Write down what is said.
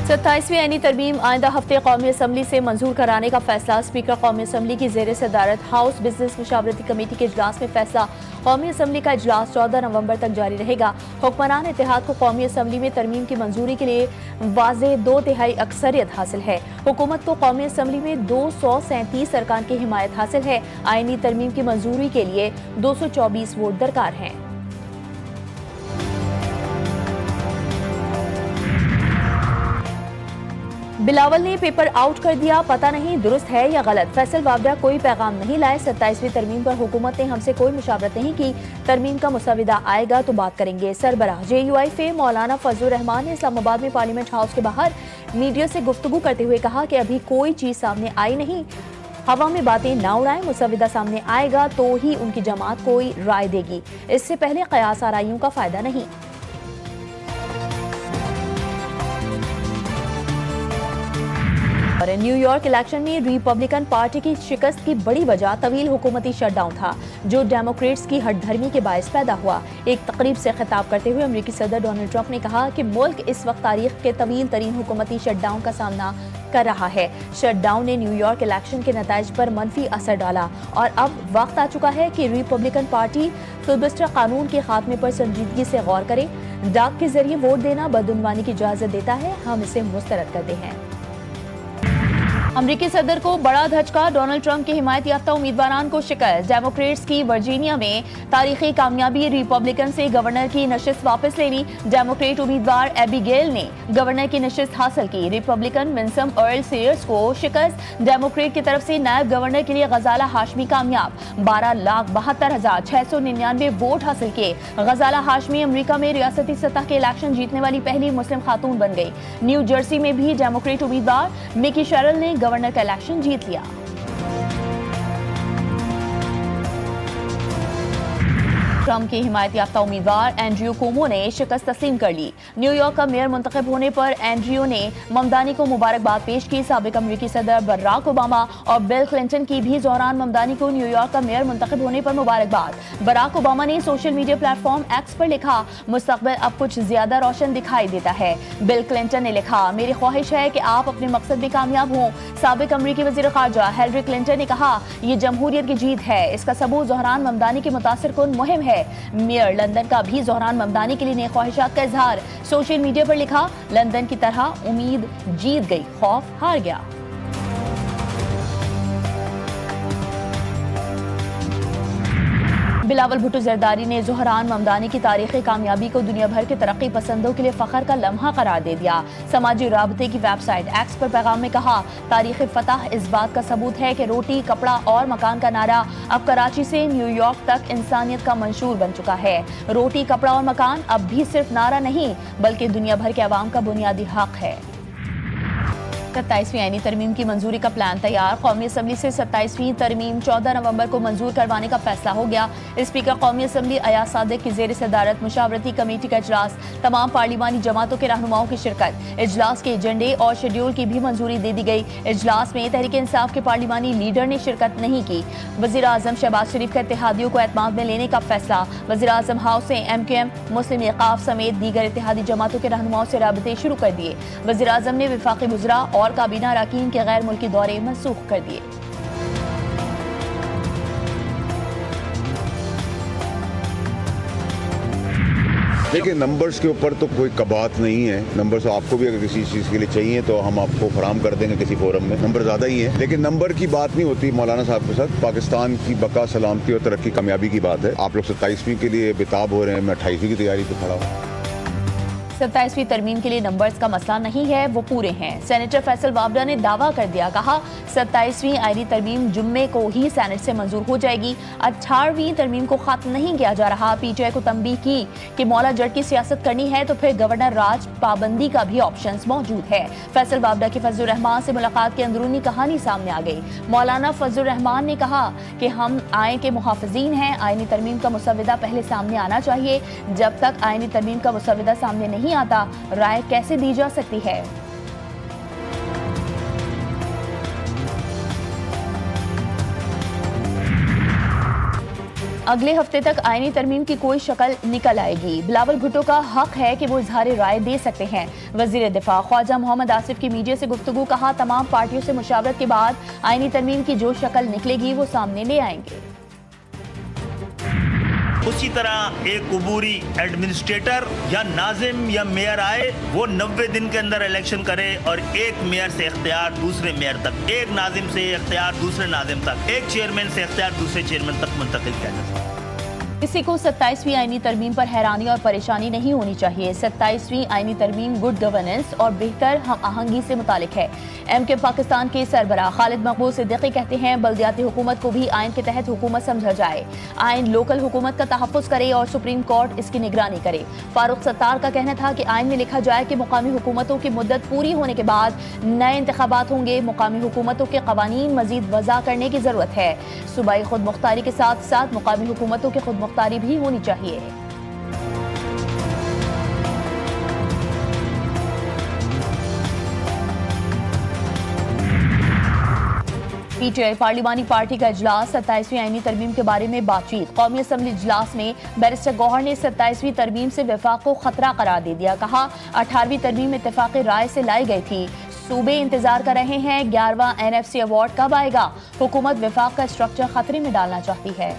27वीं आईनी तरमीम आइंदा हफ्ते कौमी असम्बली से मंजूर कराने का फैसला। स्पीकर कौमी असम्बली की ज़ेर सदारत हाउस बिजनेस मुशावरती कमेटी के इजलास में फैसला। कौमी असम्बली का इजलास 14 नवंबर तक जारी रहेगा। हुक्मरान इत्तेहाद को कौमी असम्बली में तरमीम की मंजूरी के लिए वाज़ेह 2/3 अक्सरियत हासिल है। हुकूमत को कौमी असम्बली में 237 अरकान की हिमायत हासिल है। आईनी तरमीम की मंजूरी के लिए 224 वोट दरकार हैं। बिलावल ने पेपर आउट कर दिया, पता नहीं दुरुस्त है या गलत। फैसल वावडा कोई पैगाम नहीं लाए। 27वीं तरमीम पर हुकूमत ने हमसे कोई मुशावरत नहीं की। तरमीम का मुसविदा आएगा तो बात करेंगे। सरबराह JUI फे मौलाना फजलुर रहमान ने इस्लामाबाद में पार्लियामेंट हाउस के बाहर मीडिया से गुफ्तगू करते हुए कहा कि अभी कोई चीज सामने आई नहीं, हवा में बातें ना उड़ाएं। मुसविदा सामने आएगा तो ही उनकी जमात कोई राय देगी, इससे पहले कयास आराइयों का फायदा नहीं। और न्यूयॉर्क इलेक्शन में रिपब्लिकन पार्टी की शिकस्त की बड़ी वजह तवील हुकूमती शटडाउन था, जो डेमोक्रेट्स की हठधर्मी के बायस पैदा हुआ। एक तकरीब से खिताब करते हुए अमेरिकी सदर डोनाल्ड ट्रंप ने कहा कि मुल्क इस वक्त तारीख के तवील तरीन हुकूमती शटडाउन का सामना कर रहा है। शटडाउन ने न्यूयॉर्क इलेक्शन के नताइज पर मनफी असर डाला और अब वक्त आ चुका है कि रिपब्लिकन पार्टी फिलिबस्टर कानून के खात्मे पर संजीदगी से गौर करे। डाक के जरिए वोट देना बदउनवानी की इजाजत देता है, हम इसे मुस्तरद करते हैं। अमरीकी सदर को बड़ा धचका, डोनाल्ड ट्रंप के हिमायत याफ्ता उम्मीदवारान को शिकस्त। डेमोक्रेट्स की वर्जीनिया में तारीखी कामयाबी, रिपब्लिकन से गवर्नर की नशिस्त वापस ले ली। डेमोक्रेट उम्मीदवार एबिगेल ने गवर्नर की नशिस्त हासिल की। रिपब्लिकन विंसम अर्ल सीयर्स को शिकस्त। डेमोक्रेट की तरफ से नायब गवर्नर के लिए गजाला हाशमी कामयाब, 12,72,699 वोट हासिल किए। गजाला हाशमी अमरीका में रियासती सतह के इलेक्शन जीतने वाली पहली मुस्लिम खातून बन गई। न्यू जर्सी में भी डेमोक्रेट उम्मीदवार मिकी शेरल ने गवर्नर का इलेक्शन जीत लिया। ट्रंप की हिमायत याफ्ता उम्मीदवार एंड्रयू कुओमो ने शिकस्त तस्लीम कर ली। न्यूयॉर्क का मेयर मुंतखब होने पर एंड्रयू ने ममदानी को मुबारकबाद पेश की। साबिक अमरीकी सदर बराक ओबामा और बिल क्लिंटन की भी जोहरान ममदानी को न्यूयॉर्क का मेयर मुंतखब होने पर मुबारकबाद। बराक ओबामा ने सोशल मीडिया प्लेटफॉर्म एक्स पर लिखा, मुस्तकबिल अब कुछ ज्यादा रोशन दिखाई देता है। बिल क्लिंटन ने लिखा, मेरी ख्वाहिश है कि आप अपने मकसद में कामयाब हों। साबिक अमरीकी वजीर खारजा हिलरी क्लिंटन ने कहा, यह जमहूरियत की जीत है, इसका सबूत जोहरान ममदानी की मुतासिर कुन मुहिम है। मेयर लंदन का भी जोहरान ममदानी के लिए नए ख्वाहिशात का इजहार। सोशल मीडिया पर लिखा, लंदन की तरह उम्मीद जीत गई, खौफ हार गया। बिलावल भुट्टो जरदारी ने जोहरान ममदानी की तारीखी कामयाबी को दुनिया भर के तरक्की पसंदों के लिए फखर का लम्हा करार दे दिया। समाजी राबते की वेबसाइट एक्स पर पैगाम में कहा, तारीखी फतह इस बात का सबूत है कि रोटी, कपड़ा और मकान का नारा अब कराची से न्यूयॉर्क तक इंसानियत का मंशूर बन चुका है। रोटी, कपड़ा और मकान अब भी सिर्फ नारा नहीं, बल्कि दुनिया भर के अवाम का बुनियादी हक है। 27वीं आईनी तरमीम की मंजूरी का प्लान तैयार। कौमी असम्बली से 27वीं तरमीम 14 नवंबर को मंजूर करवाने का फैसला हो गया। स्पीकर कौमी असम्बली अयाज सादिक की ज़ेर सदारत मुशावरती कमेटी का इजलास, तमाम पार्लिमानी जमातों के रहनुमाओं की शिरकत। इजलास के एजेंडे और शेड्यूल की भी मंजूरी दे दी गई। इजलास में तहरीक इंसाफ के पार्लिमानी लीडर ने शिरकत नहीं की। वज़ीर आज़म शहबाज शरीफ का इत्तेहादियों को एतमाद में लेने का फैसला। वज़ीर आज़म हाउस से MQM, मुस्लिम इक़ाफ समेत दीगर इत्तेहादी जमातों के रहनुमाओं से राबते शुरू कर दिए। वज़ीर आज़म ने वफाकी वज़रा और काबीना अरकान के गैर मुल्की दौरे मनसूख कर दिए। देखिए, नंबर्स के ऊपर तो कोई कबात नहीं है। नंबर्स आपको भी अगर किसी चीज़ के लिए चाहिए तो हम आपको फराहम कर देंगे किसी फोरम में। नंबर ज़्यादा ही है, लेकिन नंबर की बात नहीं होती मौलाना साहब के साथ। पाकिस्तान की बका, सलामती और तरक्की, कामयाबी की बात है। आप लोग 27वीं के लिए बेताब हो रहे हैं, मैं 28वीं की तैयारी पर खड़ा हूँ। 27वीं तरमीम के लिए नंबर्स का मसला नहीं है, वो पूरे हैं। सेनेटर फैसल वावडा ने दावा कर दिया, कहा 27वीं आईनी तरमीम जुम्मे को ही सेनेट से मंजूर हो जाएगी। 18वीं तरमीम को खत्म नहीं किया जा रहा। PTI को तंबीह की कि मौला जट की सियासत करनी है तो फिर गवर्नर राज पाबंदी का भी ऑप्शन मौजूद है। फैसल वावडा की फजलुर रहमान से मुलाकात की अंदरूनी कहानी सामने आ गई। मौलाना फजलुर रहमान ने कहा कि हम आइन के मुहाफिजीन हैं, आईनी तरमीम का मुसविदा पहले सामने आना चाहिए। जब तक आईनी तरमीम का मुसविदा सामने नहीं आता, राय कैसे दी जा सकती है। अगले हफ्ते तक आईनी तरमीम की कोई शक्ल निकल आएगी। बिलावल भुट्टो का हक है कि वो इजहार राय दे सकते हैं। वजीर दिफा ख्वाजा मोहम्मद आसिफ की मीडिया से गुफ्तगू, कहा तमाम पार्टियों से मुशावरत के बाद आईनी तरमीम की जो शक्ल निकलेगी वो सामने ले आएंगे। उसी तरह एक अबूरी एडमिनिस्ट्रेटर या नाजिम या मेयर आए, वो 90 दिन के अंदर इलेक्शन करे और एक मेयर से इख्तियार दूसरे मेयर तक, एक नाजिम से इख्तियार दूसरे नाजिम तक, एक चेयरमैन से इख्तियार दूसरे चेयरमैन तक मुंतकिल किया जा सकता है। किसी को 27वीं आईनी तरमीम पर हैरानी और परेशानी नहीं होनी चाहिए। 27वीं आईनी तरमीम गुड गवर्नेंस और बेहतर हम आहंगी से मुतालिक है। MK पाकिस्तान के सरबराह खालिद मकबूल सिद्दीकी कहते हैं बल्दियाती हुकूमत को भी आइन के तहत हुकूमत समझा जाए। आइन लोकल हुकूमत का तहफ़्फ़ुज़ करे और सुप्रीम कोर्ट इसकी निगरानी करे। फारूक सत्तार का कहना था कि आइन में लिखा जाए कि मुकामी हुकूमतों की मुद्दत पूरी होने के बाद नए इंतखाबात होंगे। मुकामी हुकूमतों के कवानीन मजीद वज़ा करने की ज़रूरत है। सूबाई खुद मुख्तारी के साथ साथ मुकामी हुकूमतों की खुद मुख्तारी भी होनी चाहिए। PTI पार्लिमानी पार्टी का इजलास 27वीं आईनी तरमीम के बारे में बातचीत। कौमी असम्बली इजलास में बैरिस्टर गौहर ने 27वीं तरमीम से वफाक को खतरा करार दे दिया। कहा 18वीं तरमीम इत्तेफाक़ी राय से लाई गई थी। सूबे इंतजार कर रहे हैं 11वां NFC अवार्ड कब आएगा। हुकूमत वफाक का स्ट्रक्चर खतरे में डालना चाहती है।